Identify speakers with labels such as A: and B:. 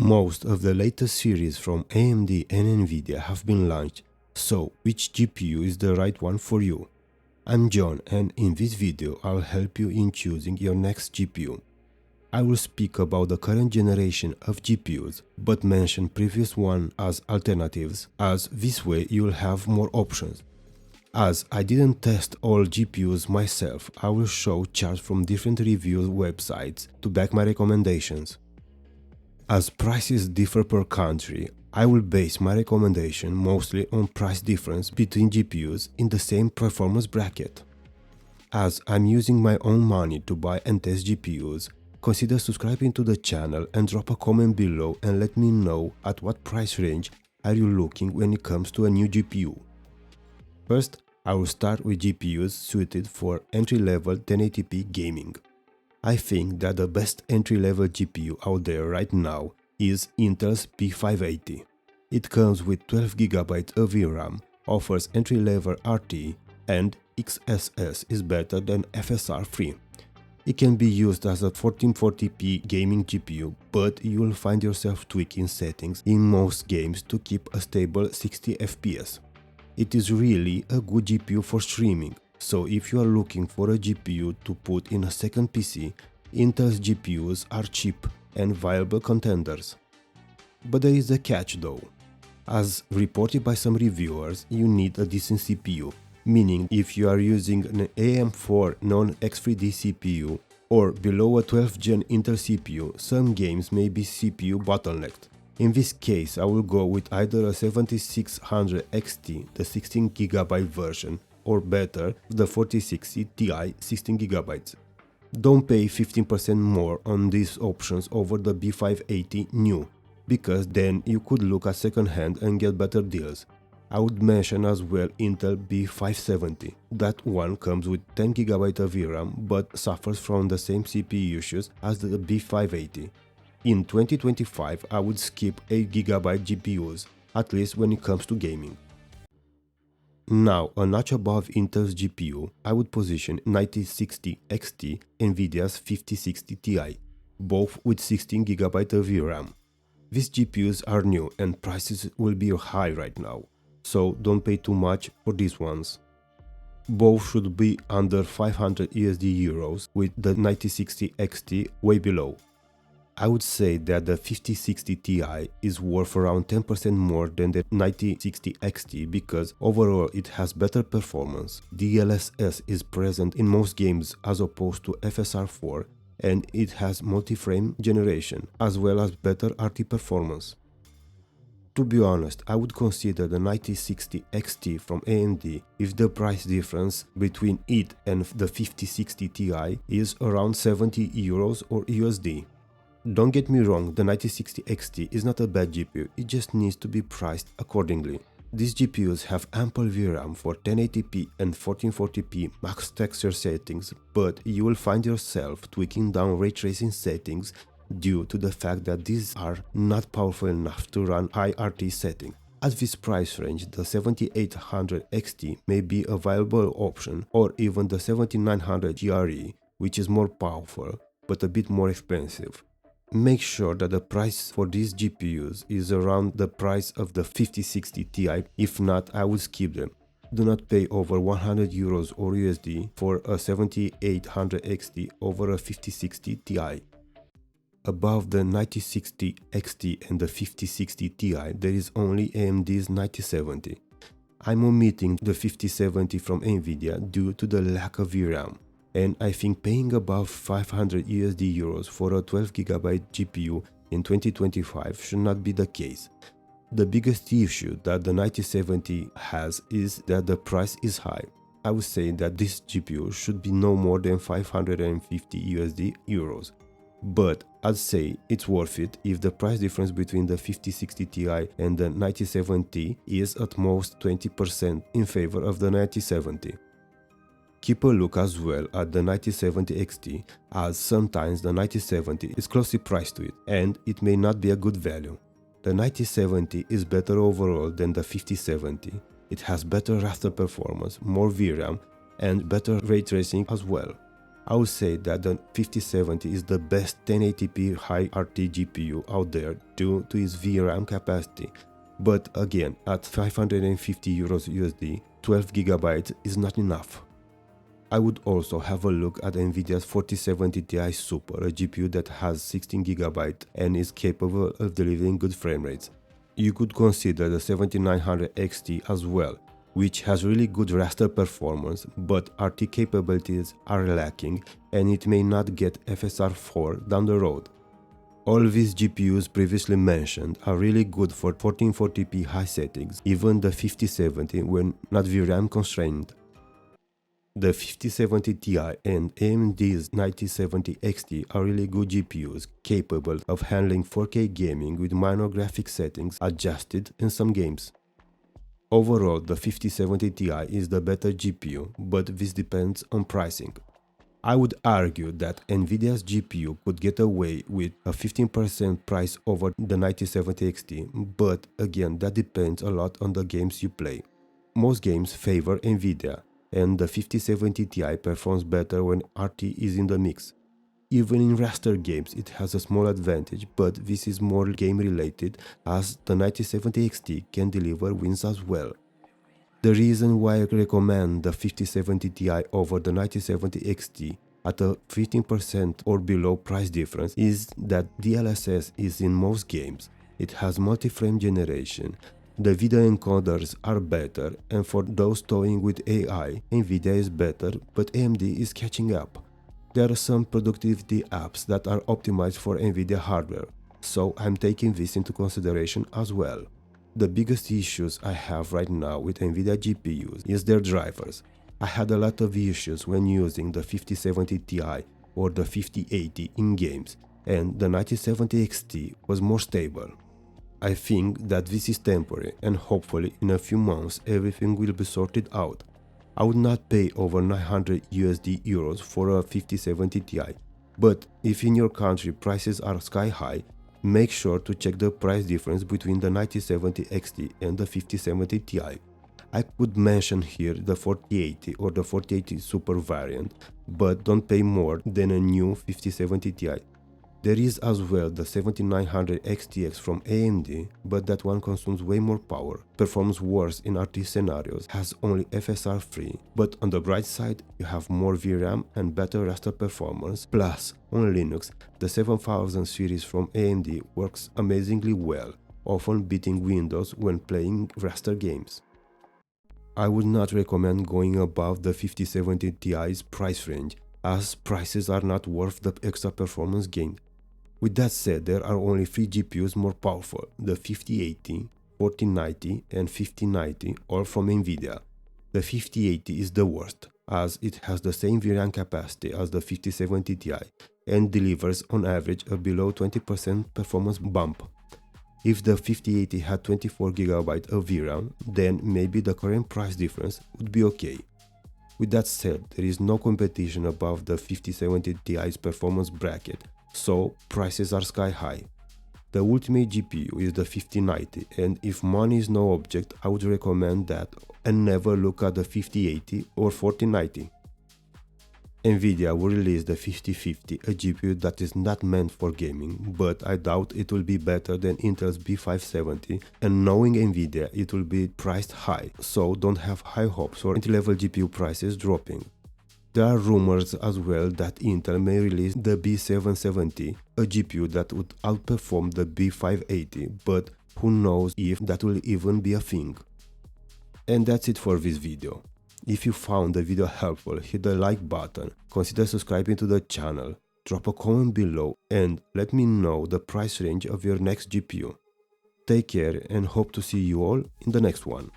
A: Most of the latest series from AMD and Nvidia have been launched, so which GPU is the right one for you? I'm John, and in this video I'll help you in choosing your next GPU. I will speak about the current generation of GPUs, but mention previous one as alternatives, as this way you'll have more options. As I didn't test all GPUs myself, I will show charts from different review websites to back my recommendations. As prices differ per country, I will base my recommendation mostly on price difference between GPUs in the same performance bracket. As I'm using my own money to buy and test GPUs, consider subscribing to the channel and drop a comment below and let me know at what price range are you looking when it comes to a new GPU. First, I will start with GPUs suited for entry-level 1080p gaming. I think that the best entry-level GPU out there right now is Intel's P580. It comes with 12GB of VRAM, offers entry-level RT, and XSS is better than FSR3. It can be used as a 1440p gaming GPU, but you will find yourself tweaking settings in most games to keep a stable 60 FPS. It is really a good GPU for streaming, so if you are looking for a GPU to put in a second PC, Intel's GPUs are cheap and viable contenders. But there is a catch though. As reported by some reviewers, you need a decent CPU, meaning if you are using an AM4 non-X3D CPU or below a 12th gen Intel CPU, some games may be CPU bottlenecked. In this case, I will go with either a 7600 XT, the 16GB version, or better, the 4060 Ti 16GB. Don't pay 15% more on these options over the B580 new, because then you could look at second hand and get better deals. I would mention as well Intel B570. That one comes with 10GB of VRAM but suffers from the same CPU issues as the B580. In 2025, I would skip 8GB GPUs, at least when it comes to gaming. Now, a notch above Intel's GPU, I would position 9060 XT Nvidia's 5060 Ti, both with 16GB of VRAM. These GPUs are new and prices will be high right now, so don't pay too much for these ones. Both should be under 500 euros with the 9060 XT way below. I would say that the 5060 Ti is worth around 10% more than the 9060 XT because overall it has better performance, DLSS is present in most games as opposed to FSR4, and it has multi-frame generation as well as better RT performance. To be honest, I would consider the 9060 XT from AMD if the price difference between it and the 5060 Ti is around 70 euros or USD. Don't get me wrong, the 9060 XT is not a bad GPU, it just needs to be priced accordingly. These GPUs have ample VRAM for 1080p and 1440p max texture settings, but you will find yourself tweaking down ray tracing settings due to the fact that these are not powerful enough to run high RT setting. At this price range, the 7800 XT may be a viable option, or even the 7900 GRE, which is more powerful but a bit more expensive. Make sure that the price for these GPUs is around the price of the 5060 Ti, if not I would skip them. Do not pay over 100 euros or USD for a 7800 XT over a 5060 Ti. Above the 9060 XT and the 5060 Ti, there is only AMD's 9070. I'm omitting the 5070 from Nvidia due to the lack of VRAM, and I think paying above 500 euros for a 12GB GPU in 2025 should not be the case. The biggest issue that the 9070 has is that the price is high. I would say that this GPU should be no more than 550 euros. But I'd say it's worth it if the price difference between the 5060 Ti and the 9070 is at most 20% in favor of the 9070. Keep a look as well at the 9070 XT, as sometimes the 9070 is closely priced to it and it may not be a good value. The 9070 is better overall than the 5070, it has better raster performance, more VRAM and better ray tracing as well. I would say that the 5070 is the best 1080p high RT GPU out there due to its VRAM capacity. But again, at 550 euros USD, 12 GB is not enough. I would also have a look at Nvidia's 4070 Ti Super, a GPU that has 16 GB and is capable of delivering good frame rates. You could consider the 7900 XT as well, which has really good raster performance, but RT capabilities are lacking and it may not get FSR 4 down the road. All these GPUs previously mentioned are really good for 1440p high settings, even the 5070 when not VRAM constrained. The 5070 Ti and AMD's 9070 XT are really good GPUs, capable of handling 4K gaming with minor graphic settings adjusted in some games. Overall, the 5070 Ti is the better GPU, but this depends on pricing. I would argue that Nvidia's GPU could get away with a 15% price over the 9070 XT, but again, that depends a lot on the games you play. Most games favor Nvidia, and the 5070 Ti performs better when RT is in the mix. Even in raster games it has a small advantage, but this is more game related as the 9070 XT can deliver wins as well. The reason why I recommend the 5070 Ti over the 9070 XT at a 15% or below price difference is that DLSS is in most games. It has multi-frame generation. The video encoders are better, and for those toying with AI, Nvidia is better, but AMD is catching up. There are some productivity apps that are optimized for Nvidia hardware, so I'm taking this into consideration as well. The biggest issues I have right now with Nvidia GPUs is their drivers. I had a lot of issues when using the 5070 Ti or the 5080 in games, and the 9070 XT was more stable. I think that this is temporary and hopefully in a few months everything will be sorted out. I would not pay over 900 USD euros for a 5070 Ti, but if in your country prices are sky high, make sure to check the price difference between the 9070 XT and the 5070 Ti. I could mention here the 4080 or the 4080 Super variant, but don't pay more than a new 5070 Ti. There is as well the 7900 XTX from AMD, but that one consumes way more power, performs worse in RT scenarios, has only FSR 3, but on the bright side you have more VRAM and better raster performance, plus on Linux the 7000 series from AMD works amazingly well, often beating Windows when playing raster games. I would not recommend going above the 5070 Ti's price range, as prices are not worth the extra performance gained. With that said, there are only 3 GPUs more powerful, the 5080, 4090 and 5090, all from Nvidia. The 5080 is the worst, as it has the same VRAM capacity as the 5070 Ti and delivers on average a below 20% performance bump. If the 5080 had 24GB of VRAM, then maybe the current price difference would be okay. With that said, there is no competition above the 5070 Ti's performance bracket, so prices are sky high. The ultimate GPU is the 5090, and if money is no object, I would recommend that and never look at the 5080 or 4090. Nvidia will release the 5050, a GPU that is not meant for gaming, but I doubt it will be better than Intel's B570, and knowing Nvidia, it will be priced high, so don't have high hopes for entry-level GPU prices dropping. There are rumors as well that Intel may release the B770, a GPU that would outperform the B580, but who knows if that will even be a thing. And that's it for this video. If you found the video helpful, hit the like button, consider subscribing to the channel, drop a comment below and let me know the price range of your next GPU. Take care and hope to see you all in the next one.